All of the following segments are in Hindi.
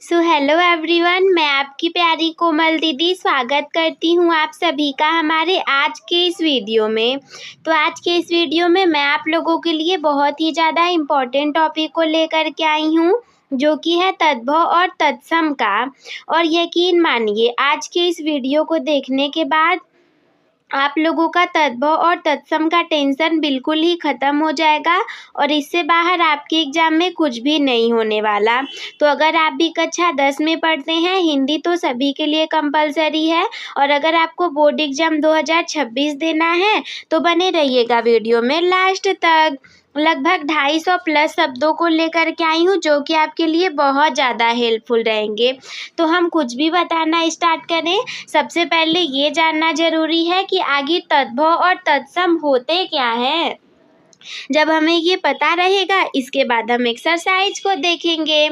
हेलो एवरीवन, मैं आपकी प्यारी कोमल दीदी स्वागत करती हूँ आप सभी का हमारे आज के इस वीडियो में। तो आज के इस वीडियो में मैं आप लोगों के लिए बहुत ही ज़्यादा इम्पोर्टेंट टॉपिक को लेकर के आई हूँ, जो कि है तद्भव और तत्सम का। और यकीन मानिए, आज के इस वीडियो को देखने के बाद आप लोगों का तद्भव और तत्सम का टेंशन बिल्कुल ही ख़त्म हो जाएगा और इससे बाहर आपके एग्ज़ाम में कुछ भी नहीं होने वाला। तो अगर आप भी कक्षा 10 में पढ़ते हैं, हिंदी तो सभी के लिए कंपलसरी है। और अगर आपको बोर्ड एग्ज़ाम 2026 देना है तो बने रहिएगा वीडियो में लास्ट तक। लगभग 250 प्लस शब्दों को लेकर के आई हूँ, जो कि आपके लिए बहुत ज़्यादा हेल्पफुल रहेंगे। तो हम कुछ भी बताना स्टार्ट करें, सबसे पहले ये जानना ज़रूरी है कि आखिर तद्भव और तत्सम होते क्या हैं। जब हमें ये पता रहेगा, इसके बाद हम एक्सरसाइज को देखेंगे।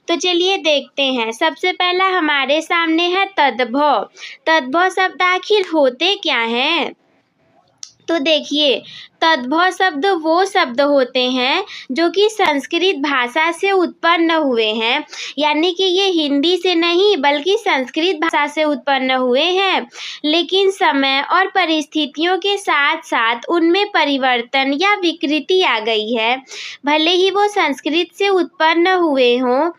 तो चलिए देखते हैं। सबसे पहला हमारे सामने है तद्भव। तद्भव शब्द आखिर होते क्या हैं? तो देखिए, तद्भव शब्द वो शब्द होते हैं जो कि संस्कृत भाषा से उत्पन्न हुए हैं, यानी कि ये हिंदी से नहीं बल्कि संस्कृत भाषा से उत्पन्न हुए हैं, लेकिन समय और परिस्थितियों के साथ साथ उनमें परिवर्तन या विकृति आ गई है। भले ही वो संस्कृत से उत्पन्न हुए हों,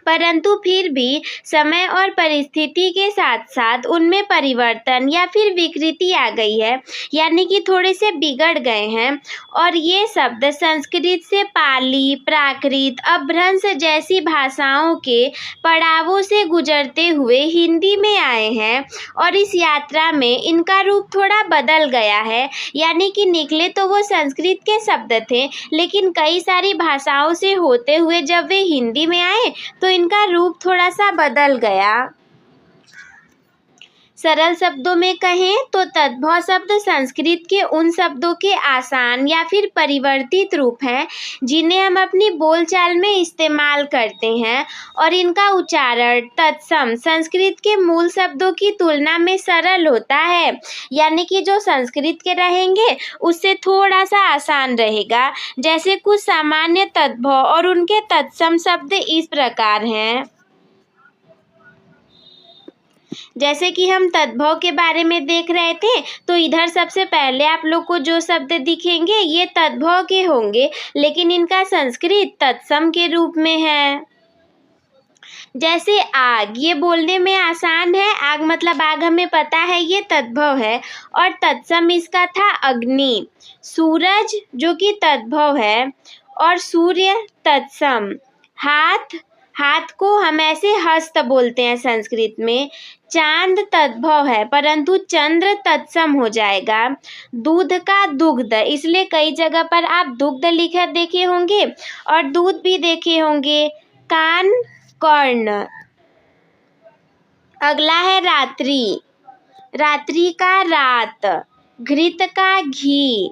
परंतु फिर भी समय और परिस्थिति के साथ साथ उनमें परिवर्तन या फिर विकृति आ गई है, यानी कि थोड़े से बिगड़ गए हैं। और ये शब्द संस्कृत से पाली, प्राकृत, अपभ्रंश जैसी भाषाओं के पड़ावों से गुजरते हुए हिंदी में आए हैं और इस यात्रा में इनका रूप थोड़ा बदल गया है, यानी कि निकले तो वो संस्कृत के शब्द थे, लेकिन कई सारी भाषाओं से होते हुए जब वे हिंदी में आए तो इनका रूप थोड़ा सा बदल गया। सरल शब्दों में कहें तो तद्भव शब्द संस्कृत के उन शब्दों के आसान या फिर परिवर्तित रूप हैं जिन्हें हम अपनी बोलचाल में इस्तेमाल करते हैं, और इनका उच्चारण तत्सम संस्कृत के मूल शब्दों की तुलना में सरल होता है, यानी कि जो संस्कृत के रहेंगे उससे थोड़ा सा आसान रहेगा। जैसे कुछ सामान्य तद्भव और उनके तत्सम शब्द इस प्रकार हैं। जैसे कि हम तद्भव के बारे में देख रहे थे, तो इधर सबसे पहले आप लोग को जो शब्द दिखेंगे ये तद्भव के होंगे, लेकिन इनका संस्कृत तत्सम के रूप में है। जैसे आग, ये बोलने में आसान है, आग मतलब आग हमें पता है, ये तद्भव है। और तत्सम इसका था अग्नि। सूरज जो कि तद्भव है, और सूर्य तत्सम। हाथ, हाथ को हम ऐसे हस्त बोलते हैं संस्कृत में। चांद तद्भव है, परंतु चंद्र तत्सम हो जाएगा। दूध का दुग्ध, इसलिए कई जगह पर आप दुग्ध लिखा देखे होंगे और दूध भी देखे होंगे। कान कर्ण। अगला है रात्रि, रात्रि का रात। घृत का घी।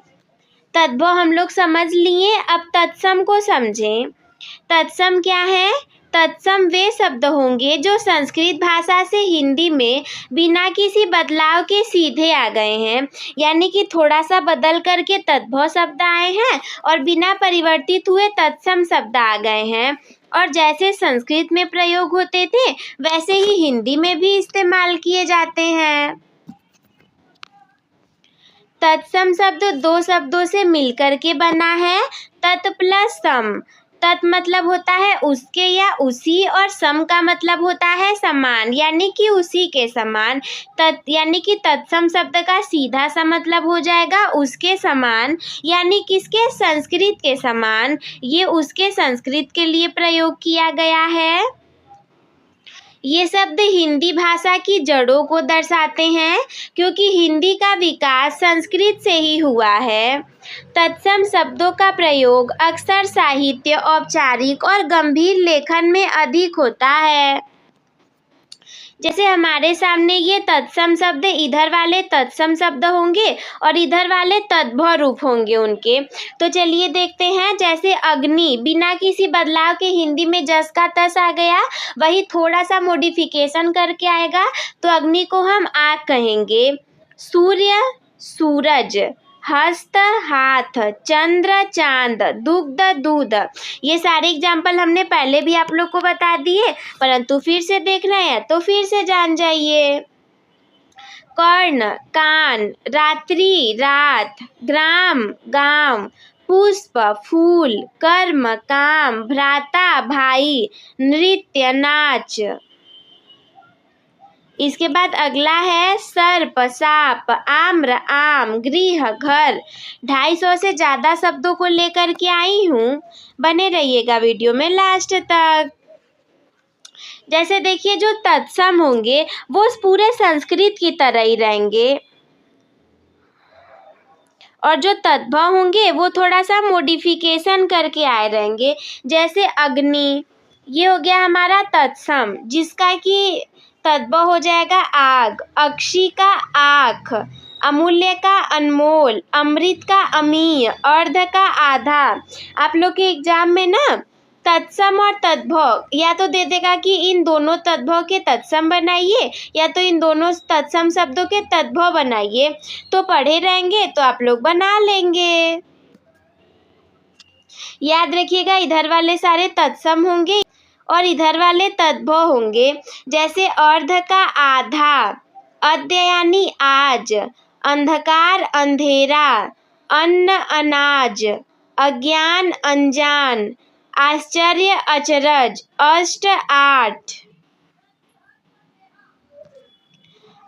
तद्भव हम लोग समझ लिए, अब तत्सम को समझें। तत्सम क्या है? तत्सम वे शब्द होंगे जो संस्कृत भाषा से हिंदी में बिना किसी बदलाव के सीधे आ गए हैं, यानी कि थोड़ा सा बदल करके तद्भव शब्द आए हैं और बिना परिवर्तित हुए तत्सम शब्द आ गए हैं। और जैसे संस्कृत में प्रयोग होते थे वैसे ही हिंदी में भी इस्तेमाल किए जाते हैं। तत्सम शब्द दो शब्दों से मिलकर के बना है, तत् प्लस सम। तत् मतलब होता है उसके या उसी, और सम का मतलब होता है समान, यानी कि उसी के समान। यानी कि तत्सम शब्द का सीधा सा मतलब हो जाएगा उसके समान, यानी किसके? संस्कृत के समान। ये उसके संस्कृत के लिए प्रयोग किया गया है। ये शब्द हिंदी भाषा की जड़ों को दर्शाते हैं, क्योंकि हिंदी का विकास संस्कृत से ही हुआ है। तत्सम शब्दों का प्रयोग अक्सर साहित्य, औपचारिक और गंभीर लेखन में अधिक होता है। जैसे हमारे सामने ये तत्सम शब्द, इधर वाले तत्सम शब्द होंगे और इधर वाले तद्भव रूप होंगे उनके। तो चलिए देखते हैं। जैसे अग्नि, बिना किसी बदलाव के हिंदी में जस का तस आ गया, वही थोड़ा सा मॉडिफिकेशन करके आएगा तो अग्नि को हम आग कहेंगे। सूर्य सूरज, हस्त हाथ, चंद्र चांद, दुग्ध दूध। ये सारे एग्जाम्पल हमने पहले भी आप लोग को बता दिए, परंतु फिर से देखना है तो फिर से जान जाइए। कर्ण कान, रात्रि रात, ग्राम गांव, पुष्प फूल, कर्म काम, भ्राता भाई, नृत्य नाच। इसके बाद अगला है सर्प सांप, आम्र आम, गृह घर। 250 से ज़्यादा शब्दों को लेकर के आई हूँ, बने रहिएगा वीडियो में लास्ट तक। जैसे देखिए जो तत्सम होंगे वो पूरे संस्कृत की तरह ही रहेंगे, और जो तद्भव होंगे वो थोड़ा सा मॉडिफिकेशन करके आए रहेंगे। जैसे अग्नि, ये हो गया हमारा तत्सम, जिसका कि तद्भव हो जाएगा आग। अक्षी का आँख, अमूल्य का अनमोल, अमृत का अमीय, अर्ध का आधा। आप लोग के एग्जाम में ना तत्सम और तद्भव या तो दे देगा कि इन दोनों तद्भव के तत्सम बनाइए, या तो इन दोनों तत्सम शब्दों के तद्भव बनाइए। तो पढ़े रहेंगे तो आप लोग बना लेंगे। याद रखिएगा, इधर वाले सारे तत्सम होंगे और इधर वाले तद्भव होंगे। जैसे अर्ध का आधा, अद्य यानी आज, अंधकार अंधेरा, अन्न अनाज, अज्ञान अनजान, आश्चर्य अचरज, अष्ट आठ।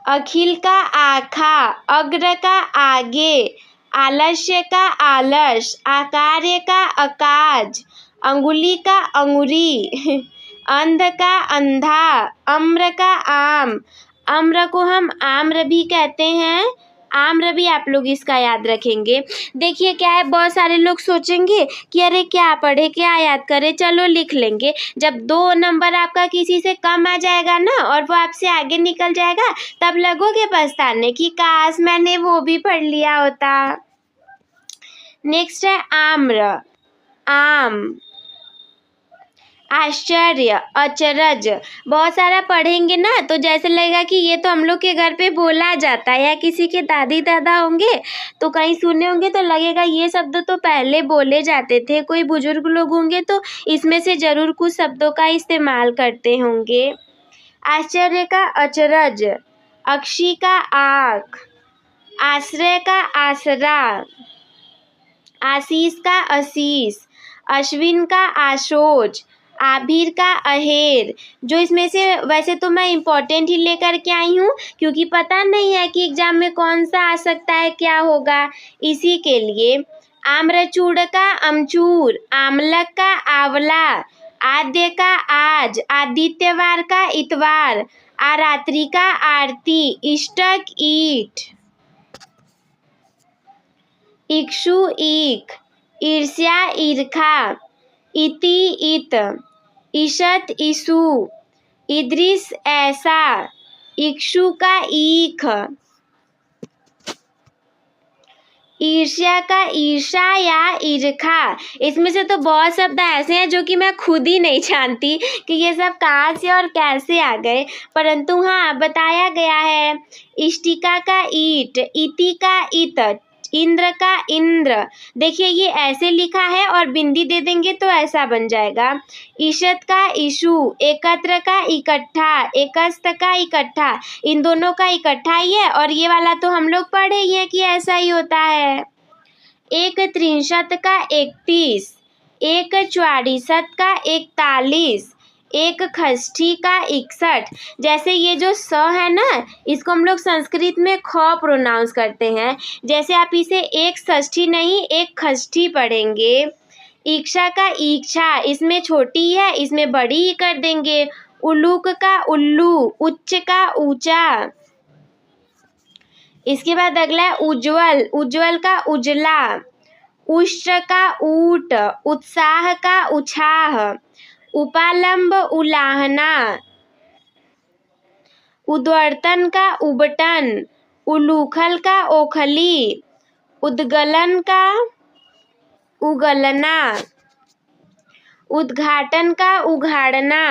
अखिल का आखा, अग्र का आगे, आलस्य का आलस, आकार्य का अकाज, अंगुली का अंगुरी, अंध का अंधा, अम्र का आम। अम्र को हम आम्र भी कहते हैं, आम्र भी आप लोग इसका याद रखेंगे। देखिए क्या है, बहुत सारे लोग सोचेंगे कि अरे क्या पढ़े क्या याद करें, चलो लिख लेंगे। जब 2 नंबर आपका किसी से कम आ जाएगा ना और वो आपसे आगे निकल जाएगा, तब लगोगे पछताने कि काश मैंने वो भी पढ़ लिया होता। नेक्स्ट है आम्र, आम, आश्चर्य, अचरज। बहुत सारा पढ़ेंगे ना तो जैसे लगेगा कि ये तो हम लोग के घर पे बोला जाता है, या किसी के दादी दादा होंगे तो कहीं सुने होंगे तो लगेगा ये शब्द तो पहले बोले जाते थे। कोई बुजुर्ग लोग होंगे तो इसमें से जरूर कुछ शब्दों का इस्तेमाल करते होंगे। आश्चर्य का अचरज, अक्षी का आँख, आश्रय का आसरा, आशीष का आशीष, अश्विन का आशोच, आभिर का अहेर। जो इसमें से वैसे तो मैं इम्पोर्टेंट ही लेकर के आई हूँ, क्योंकि पता नहीं है कि एग्जाम में कौन सा आ सकता है, क्या होगा, इसी के लिए। आम्रचूड़ का अमचूर, आमलक का आंवला, आद्य का आज, आदित्यवार का इतवार, आरात्रि का आरती, इष्टक ईट, इक्षु ईख, ईर्ष्या ईर्खा, इति इत, ईशत ईसु, इद्रिस ऐसा, इक्षु का ईख, ईर्ष्या का ईर्षा या ईर्खा। इसमें से तो बहुत शब्द ऐसे हैं जो कि मैं खुद ही नहीं जानती कि ये सब कहाँ से और कैसे आ गए, परंतु हाँ बताया गया है। इष्टिका का ईट, इति का इत, इंद्र का इंद्र। देखिए ये ऐसे लिखा है और बिंदी दे देंगे तो ऐसा बन जाएगा। ईशत का इशु, एकत्र का इकट्ठा, एकस्त का इकट्ठा। इन दोनों का इकट्ठा ही है, और ये वाला तो हम लोग पढ़े ही है कि ऐसा ही होता है। एक त्रिंशत का 31, एक चौवालीसत का 41, एक खष्ठी का 61। जैसे ये जो स है ना, इसको हम लोग संस्कृत में ख प्रोनाउंस करते हैं। जैसे आप इसे एक षष्ठी नहीं एक खष्ठी पढ़ेंगे। इच्छा का इच्छा, इसमें छोटी है इसमें बड़ी ही कर देंगे। उल्लूक का उल्लू, उच्च का ऊंचा। इसके बाद अगला है उज्जवल, उज्जवल का उजला। उष्ट का ऊट, उत्साह का उछाह। उपालंब उलाहना, उद्वर्तन का उबटन, उलूखल का ओखली, उद्गलन का उगलना, उद्घाटन का उघाड़ना,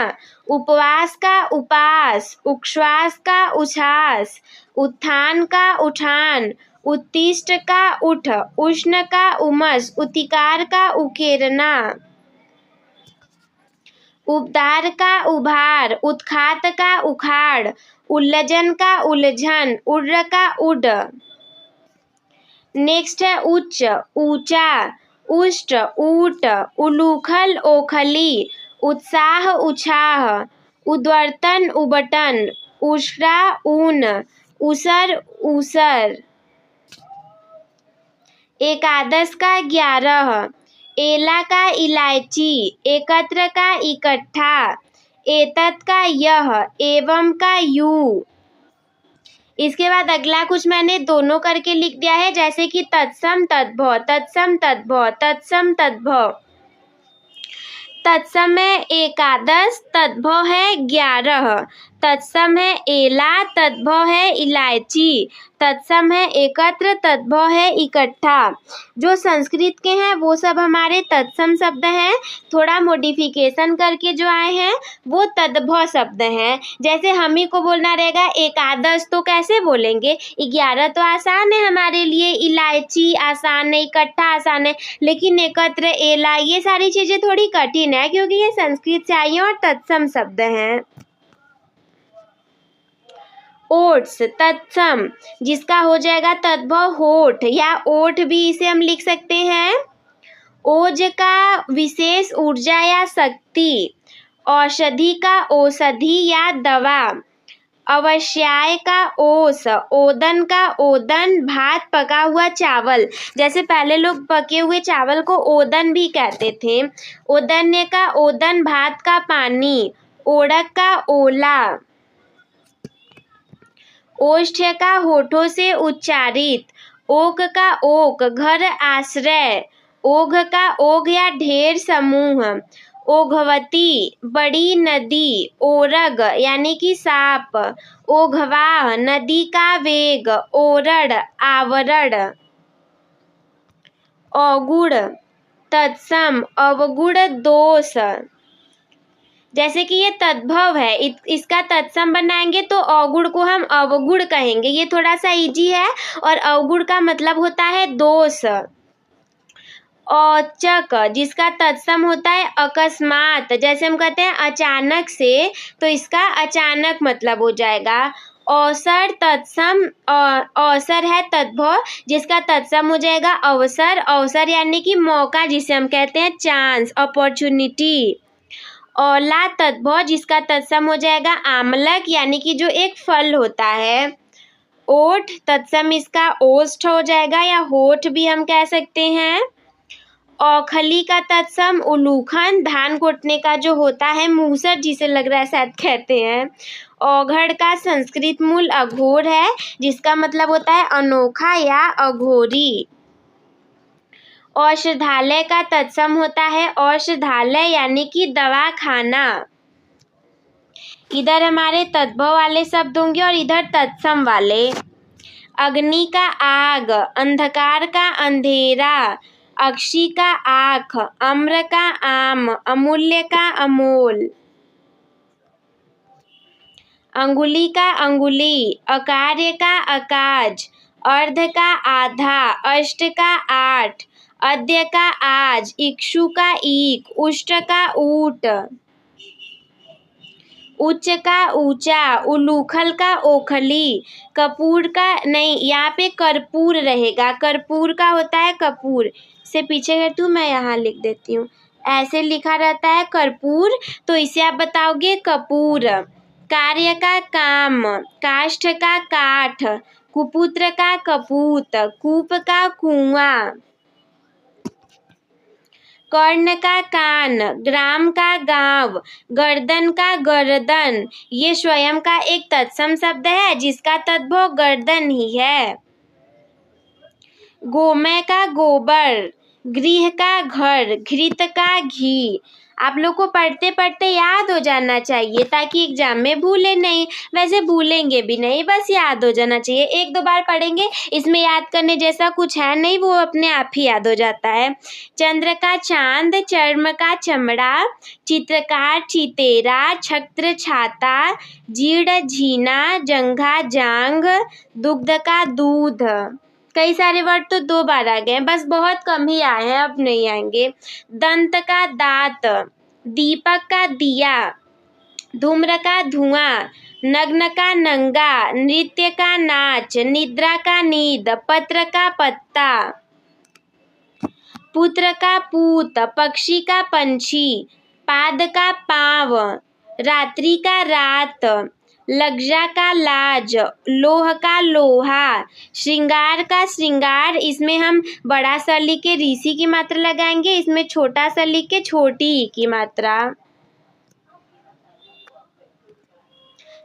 उपवास का उपास, उच्छ्वास का उच्छ्वास, उत्थान का उठान, उत्तिष्ठ का उठ, उष्ण का उमस, उतिकार का उकेरना, उबदार का उभार, उत्खात का उखाड़, उल्लजन का उलझन, उड्र का उड। नेक्स्ट है उच्च, ऊंचा, उष्ट, ऊट, उलूखल, ओखली, उत्साह, उछाह, उद्वर्तन, उबटन, उष्रा, ऊन, उसर, ऊसर। एकादश का 11, एला का इलायची, एकत्र का इकट्ठा, एतत् का यह, एवं का यू। इसके बाद अगला कुछ मैंने दोनों करके लिख दिया है, जैसे कि तत्सम तद्भव, तत्सम तद्भव, तत्सम तद्भव। तत्सम है एकादश, तद्भव है 11, तत्सम है एला, तद्भव है इलायची, तत्सम है एकत्र, तद्भव है इकट्ठा। जो संस्कृत के हैं वो सब हमारे तत्सम शब्द हैं, थोड़ा मॉडिफिकेशन करके जो आए हैं वो तद्भव शब्द हैं। जैसे हम ही को बोलना रहेगा एकादश तो कैसे बोलेंगे, 11 तो आसान है हमारे लिए, इलायची आसान है, इकट्ठा आसान है, लेकिन एकत्र, एला, ये सारी चीज़ें थोड़ी कठिन है क्योंकि ये संस्कृत से आई हैं और तत्सम शब्द हैं। ओट्स, तत्सम, जिसका हो जाएगा तद्भव होठ या ओठ भी इसे हम लिख सकते हैं। ओज का विशेष ऊर्जा या शक्ति, औषधि का औषधि या दवा, अवश्याय का ओस, ओदन का ओदन, भात पका हुआ चावल, जैसे पहले लोग पके हुए चावल को ओदन भी कहते थे। ओदन्य का ओदन, भात का पानी, ओढ़क का ओला, ओष्ठ का होठों से उच्चारित, ओक का ओक, घर आश्रय, ओघ का ओघ या ढेर समूह, ओघवती, बड़ी नदी, ओरग यानी कि सांप, ओघवाह, नदी का वेग, ओरड़, आवरण। अवगुण, तत्सम, अवगुण दोष, जैसे कि ये तद्भव है, इसका तत्सम बनाएंगे तो अवगुण को हम अवगुण कहेंगे, ये थोड़ा सा इजी है। और अवगुण का मतलब होता है दोष। औचक, जिसका तत्सम होता है अकस्मात, जैसे हम कहते हैं अचानक से, तो इसका अचानक मतलब हो जाएगा। अवसर, तत्सम, अवसर है तद्भव, जिसका तत्सम हो जाएगा अवसर, अवसर यानी कि मौका, जिसे हम कहते हैं चांस, अपॉर्चुनिटी। औला, तद्भव, जिसका तत्सम हो जाएगा आमलक, यानी कि जो एक फल होता है। ओठ, तत्सम इसका ओष्ठ हो जाएगा या होठ भी हम कह सकते हैं। औखली का तत्सम उलूखन, धान कोटने का जो होता है मूसर, जिसे लग रहा है शायद कहते हैं। औघड़ का संस्कृत मूल अघोर है, जिसका मतलब होता है अनोखा या अघोरी। औषधालय का तत्सम होता है औषधालय यानी कि दवाखाना। इधर हमारे तद्भव वाले शब्द होंगे और इधर तत्सम वाले। अग्नि का आग, अंधकार का अंधेरा, अक्षी का आँख, अम्र का आम, अमूल्य का अमोल। अंगुली का अंगुली, अकार्य का अकाज, अर्ध का आधा, अष्ट का 8, अद्य का आज, इक्षु का ईक, उष्ट का ऊट, उच्च का ऊंचा, उलूखल का ओखली, कपूर का नहीं, यहाँ पे कर्पूर रहेगा, कर्पूर का होता है कपूर, से पीछे कर तू, मैं यहाँ लिख देती हूँ, ऐसे लिखा रहता है कर्पूर, तो इसे आप बताओगे कपूर। कार्य का काम, काष्ठ का काठ, कुपुत्र का कपूत, कूप का कुआं, कर्ण का कान, ग्राम का गांव, गर्दन का गर्दन, ये स्वयं का एक तत्सम शब्द है जिसका तद्भव गर्दन ही है। गोमय का गोबर, गृह का घर, घृत का घी। आप लोग को पढ़ते पढ़ते याद हो जाना चाहिए ताकि एग्जाम में भूले नहीं, वैसे भूलेंगे भी नहीं, बस याद हो जाना चाहिए, 1-2 बार पढ़ेंगे, इसमें याद करने जैसा कुछ है नहीं, वो अपने आप ही याद हो जाता है। चंद्र का चांद, चर्म का चमड़ा, चित्रकार चितेरा, छत्र छाता, जीर्ण झीना, जंघा जांघ, दुग्ध का दूध। कई सारे वर्ड तो 2 बार आ गए हैं, बस बहुत कम ही आए हैं, अब नहीं आएंगे। दंत का दांत, दीपक का दिया, धूम्र का धुआं, नग्न का नंगा, नृत्य का नाच, निद्रा का नींद, पत्र का पत्ता, पुत्र का पूत, पक्षी का पंछी, पाद का पाँव, रात्रि का रात, लज्जा का लाज, लोह का लोहा, श्रृंगार का श्रृंगार। इसमें हम बड़ा सा लिख के ऋषि की मात्रा लगाएंगे, इसमें छोटा सा लिख के छोटी ई की मात्रा।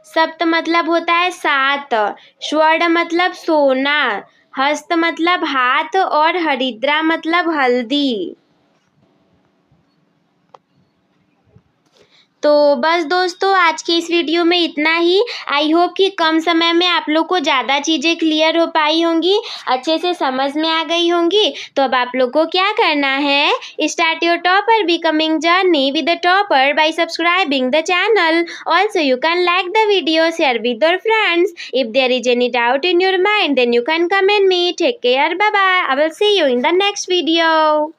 सप्त मतलब होता है 7, स्वर्ण मतलब सोना, हस्त मतलब हाथ और हरिद्रा मतलब हल्दी। तो बस दोस्तों, आज की इस वीडियो में इतना ही। आई होप कि कम समय में आप लोग को ज़्यादा चीज़ें क्लियर हो पाई होंगी, अच्छे से समझ में आ गई होंगी। तो अब आप लोग को क्या करना है, start your topper becoming journey with the topper by subscribing the channel. Also you can like the video, share with your friends. If there is any doubt in your mind then you can comment me. Take care, bye bye. I will see you in the next video.